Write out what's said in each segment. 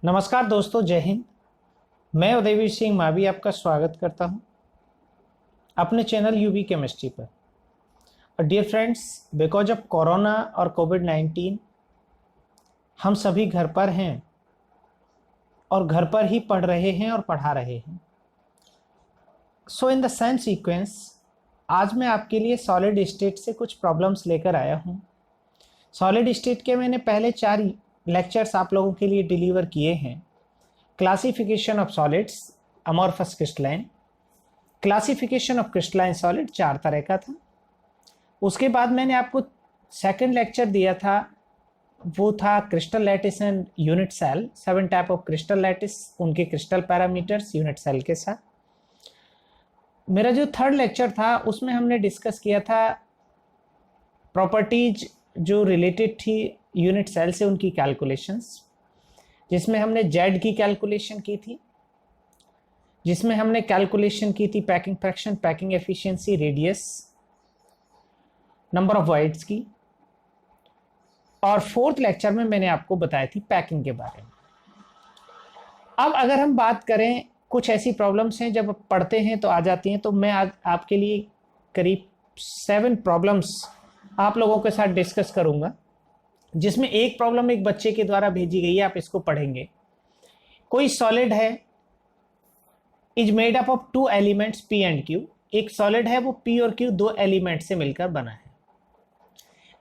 नमस्कार दोस्तों, जय हिंद। मैं उदयवीर सिंह मावी आपका स्वागत करता हूं अपने चैनल यूबी केमिस्ट्री पर। और dear friends, because of corona और कोविड-19 हम सभी घर पर हैं और घर पर ही पढ़ रहे हैं और पढ़ा रहे हैं। सो इन द सेम सीक्वेंस आज मैं आपके लिए सॉलिड स्टेट से कुछ प्रॉब्लम्स लेकर आया हूं। सॉलिड स्टेट के मैंने पहले 4 लेक्चर्स आप लोगों के लिए डिलीवर किए हैं। Classification of solids, amorphous crystalline, classification of crystalline solid 4 तरह का था। उसके बाद मैंने आपको सेकंड लेक्चर दिया था, वो था crystal lattice and unit cell, 7 type of crystal lattice, उनके क्रिस्टल पैरामीटर्स यूनिट सेल के साथ। मेरा जो थर्ड लेक्चर था उसमें हमने डिस्कस किया था प्रॉपर्टीज जो रिलेटेड थी यूनिट सेल से, उनकी कैलकुलेशंस, जिसमें हमने जेड की कैलकुलेशन की थी, जिसमें हमने कैलकुलेशन की थी packing fraction, packing efficiency, radius, number of voids की। और फोर्थ लेक्चर में मैंने आपको बताई थी पैकिंग के बारे में। अब अगर हम बात करें, कुछ ऐसी प्रॉब्लम्स हैं जब पढ़ते हैं तो आ जाती हैं, तो मैं आज आपके लिए करीब 7 प्रॉब्लम्स आप लोगों के साथ डिस्कस करूंगा, जिसमें एक प्रॉब्लम एक बच्चे के द्वारा भेजी गई है, आप इसको पढ़ेंगे। कोई सॉलिड है, is made up of 2 elements P and Q. एक सॉलिड है, वो पी और क्यू 2 एलिमेंट से मिलकर बना है।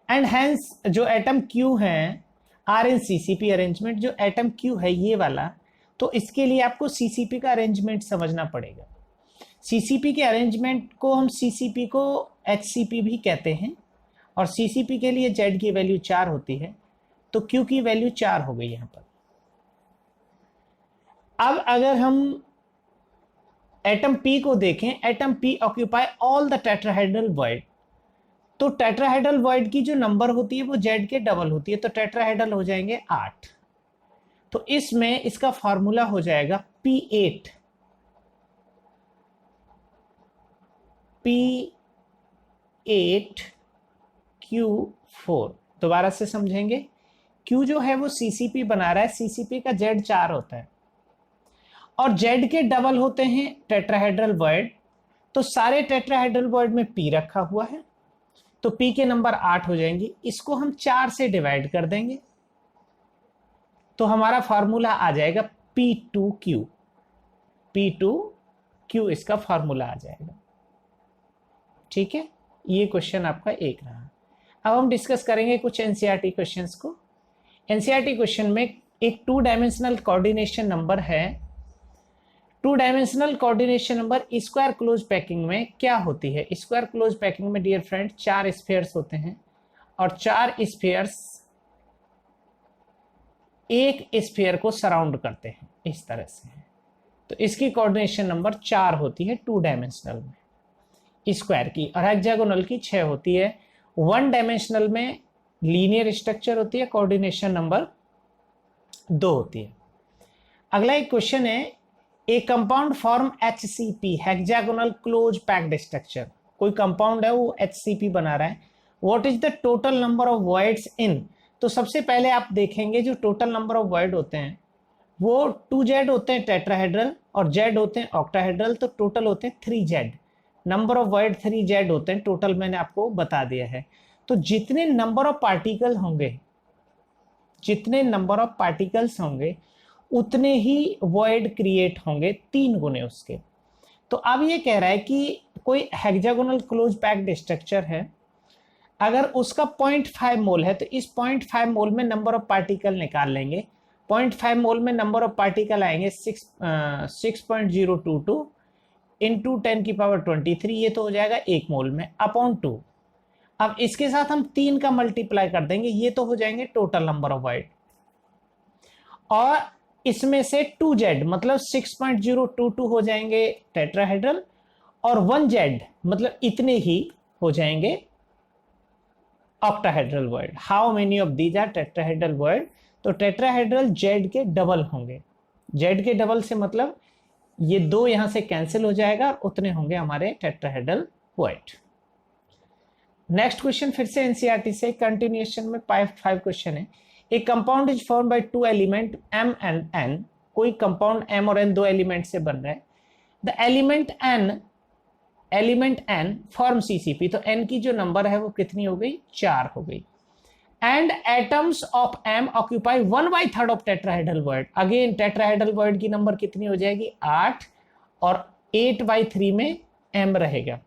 एंड हेंस जो एटम क्यू है आर इन सीसीपी अरेंजमेंट। जो एटम क्यू है ये वाला, तो इसके लिए आपको सीसीपी का अरेंजमेंट समझना पड़ेगा। सीसीपी के अरेंजमेंट को हम सीसीपी को एचसीपी भी कहते हैं, और सीसीपी के लिए जेड की वैल्यू 4 होती है, तो क्यू की वैल्यू 4 हो गई यहां पर। अब अगर हम एटम पी को देखें, atom P occupy all the tetrahedral void, तो टेट्राहेड्रल वॉइड की जो नंबर होती है वो जेड के डबल होती है, तो टेट्राहेड्रल हो जाएंगे 8। तो इसमें इसका फॉर्मूला हो जाएगा P8 Q4। दोबारा से समझेंगे, Q जो है वो सीसीपी बना रहा है, सीसीपी का जेड 4 होता है और जेड के डबल होते हैं टेट्राहेड्रल वॉइड। तो सारे टेट्राहेड्रल वॉइड में P रखा हुआ है, तो P के नंबर 8 हो जाएंगे। इसको हम 4 से डिवाइड कर देंगे, तो हमारा फॉर्मूला आ जाएगा P2Q। P2Q इसका फॉर्मूला आ जाएगा। ठीक है, ये क्वेश्चन आपका एक रहा। अब हम डिस्कस करेंगे कुछ एनसीईआरटी क्वेश्चंस को। एनसीईआरटी क्वेश्चन में एक 2 डायमेंशनल कोऑर्डिनेशन नंबर है। 2 dimensional coordination number square close packing में क्या होती है? स्क्वायर क्लोज पैकिंग में डियर फ्रेंड 4 स्फीयर्स होते हैं, और 4 स्फीयर्स एक स्फीयर को सराउंड करते हैं इस तरह से। तो इसकी कोऑर्डिनेशन नंबर 4 होती है 2 डायमेंशनल में स्क्वायर की, और हेक्सागोनल की 6 होती है। 1 डायमेंशनल में लीनियर स्ट्रक्चर होती है, कोऑर्डिनेशन नंबर 2 होती है। अगला एक क्वेश्चन है, ए compound form HCP, hexagonal close packed structure. कोई कंपाउंड है वो HCP बना रहा है। What is the total number of voids in? तो सबसे पहले आप देखेंगे जो टोटल नंबर ऑफ वॉइड होते हैं वो 2Z होते हैं टेट्राहेड्रल और Z होते हैं ऑक्टाहेड्रल, तो टोटल होते हैं 3Z। Number of void 3Z होते हैं टोटल, मैंने आपको बता दिया है। तो जितने नंबर ऑफ पार्टिकल होंगे, जितने नंबर ऑफ पार्टिकल्स होंगे उतने ही वॉइड क्रिएट होंगे, 3 गुने उसके। तो अब ये कह रहा है कि कोई हेक्सागोनल क्लोज पैक्ड स्ट्रक्चर है, अगर उसका 0.5 मोल है तो इस 0.5 मोल में नंबर ऑफ पार्टिकल निकाल लेंगे। 0.5 मोल में नंबर ऑफ पार्टिकल आएंगे 6.022 इंटू 10 की पावर 23, ये तो हो जाएगा 1 मोल में, अपॉन 2। अब इसके साथ हम 3 का मल्टीप्लाई कर देंगे, ये तो हो जाएंगे टोटल नंबर ऑफ वॉइड। और इसमें से 2Z मतलब 6.022 हो जाएंगे टेट्राहेड्रल, और 1Z मतलब इतने ही हो जाएंगे octahedral void. How many of these are tetrahedral void? तो टेट्राहेड्रल जेड के डबल होंगे। जेड के डबल से मतलब ये 2 यहां से कैंसिल हो जाएगा और उतने होंगे हमारे टेट्राहेड्रल वॉइड। नेक्स्ट क्वेश्चन फिर से एनसीईआरटी से कंटिन्यूएशन में 5 क्वेश्चन है। ए compound is form by two element m and n, कोई कंपाउंड m और n दो एलिमेंट से बन रहा है। The element n form CCP, तो n की जो नंबर है वो कितनी हो गई, 4 हो गई। And atoms of m occupy 1/3 of tetrahedral bond, again tetrahedral bond की नंबर कितनी हो जाएगी, 8, और 8/3 में m रहेगा।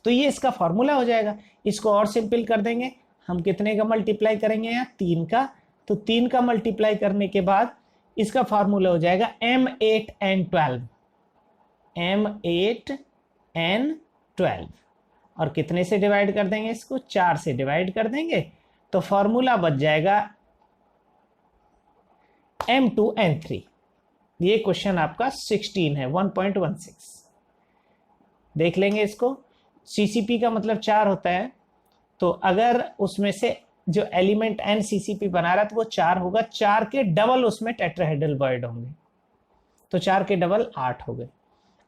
तो ये इसका फॉर्मूला हो जाएगा। इसको और सिंपल कर देंगे, हम कितने का मल्टीप्लाई करेंगे यहाँ, 3 का, तो 3 का मल्टीप्लाई करने के बाद इसका फॉर्मूला हो जाएगा M8N12, M8N12, और कितने से डिवाइड कर देंगे इसको, 4 से डिवाइड कर देंगे, तो फॉर्मूला बच जाएगा M2N3। ये क्वेश्चन आपका 16 है, 1.16। देख लेंगे इसको। CCP का मतलब 4 होता है, तो अगर उसमें से जो एलिमेंट n CCP बना रहा है तो वो 4 होगा, 4 के डबल उसमें टेट्राहेड्रल बॉन्ड होंगे, तो 4 के डबल 8 हो गए।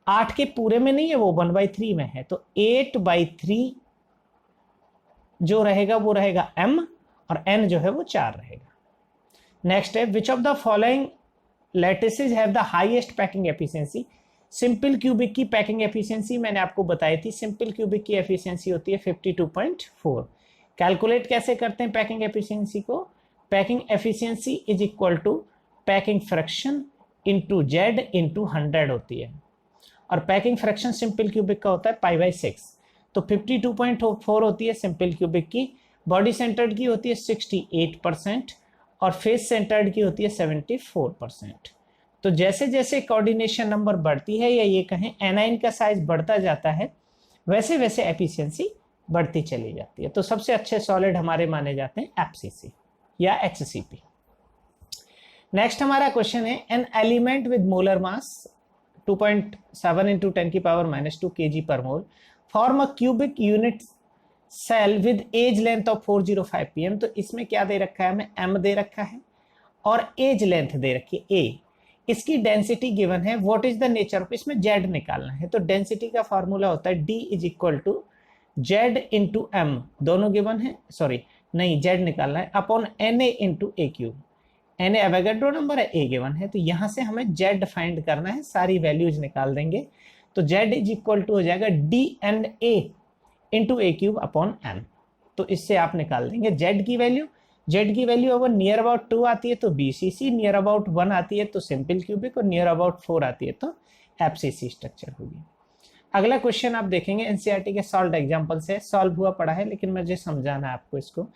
8 के पूरे में नहीं है, वो 1/3 में है, तो 8/3 जो रहेगा वो रहेगा m, और n जो है वो 4 रहेगा। नेक्स्ट है, which of the following lattices have the highest packing efficiency. Simple cubic की पैकिंग एफिशिएंसी मैंने आपको बताई थी, सिंपल क्यूबिक की एफिशिएंसी होती है 52.4। कैलकुलेट कैसे करते हैं पैकिंग एफिशिएंसी को, packing efficiency is equal to packing fraction into Z into 100 होती है, और पैकिंग फ्रैक्शन सिंपल क्यूबिक का होता है π/6, तो 52.4 होती है सिंपल क्यूबिक की। बॉडी सेंटर्ड की होती है 68%, और फेस सेंटर्ड की होती है 74%। तो जैसे जैसे कोऑर्डिनेशन नंबर बढ़ती है, या ये कहें एनाइन का साइज बढ़ता जाता है, वैसे वैसे एफिशिएंसी बढ़ती चली जाती है। तो सबसे अच्छे सॉलिड हमारे माने जाते हैं FCC या HCP। नेक्स्ट हमारा क्वेश्चन है, an element with molar mass 2.7 × 10⁻² kg per mole form a cubic unit cell with edge length of 405 pm। तो इसमें क्या दे रखा है, हमें m दे रखा है और एज लेंथ दे रखी है a। इसकी डेंसिटी गिवन है, what is the nature of, इसमें z निकालना है, तो डेंसिटी का फॉर्मूला होता है d = z × m, दोनों गिवन है, सॉरी नहीं z निकालना है, upon Na × a³। Na Avogadro number है, a गिवन है, तो यहां से हमें z फाइंड करना है, सारी वैल्यूज निकाल देंगे, तो z = हो जाएगा dNA × a³ अपॉन m। तो इससे आप निकाल देंगे z की वैल्यू। z की वैल्यू अगर नियर अबाउट 2 आती है तो BCC, नियर अबाउट 1 आती है तो सिंपल क्यूबिक, और नियर अबाउट 4 आती है तो FCC स्ट्रक्चर होगी। अगला क्वेश्चन आप देखेंगे NCERT के सॉल्व एग्जांपल से, सॉल्व हुआ पड़ा है, लेकिन मुझे समझाना है आपको इसको।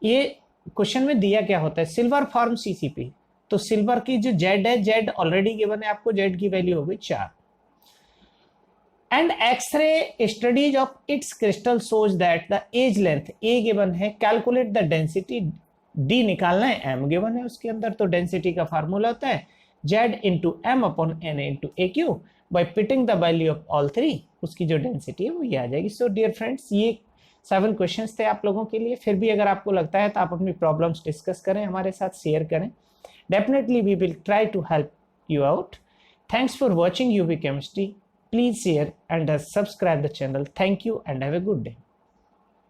ये क्वेश्चन में दिया क्या होता है, सिल्वर फॉर्म CCP, तो सिल्वर की जो z है, z ऑलरेडी गिवन है आपको, z की वैल्यू हो गई 4। And X ray studies of its crystal shows that the edge length a given है, कैलकुलेट द डेंसिटी d निकालना है, m गिवन है उसके अंदर, तो डेंसिटी का फार्मूला होता है z × m upon Na × a³ by putting the value of all 3, उसकी जो डेंसिटी है वो ये आ जाएगी। सो डियर फ्रेंड्स, ये 7 क्वेश्चंस थे आप लोगों के लिए। फिर भी अगर आपको लगता है तो आप अपनी प्रॉब्लम्स डिस्कस करें, हमारे साथ शेयर करें, definitely we will try to help you out. Thanks for watching UV chemistry, please share and subscribe the channel. Thank you and have a good day.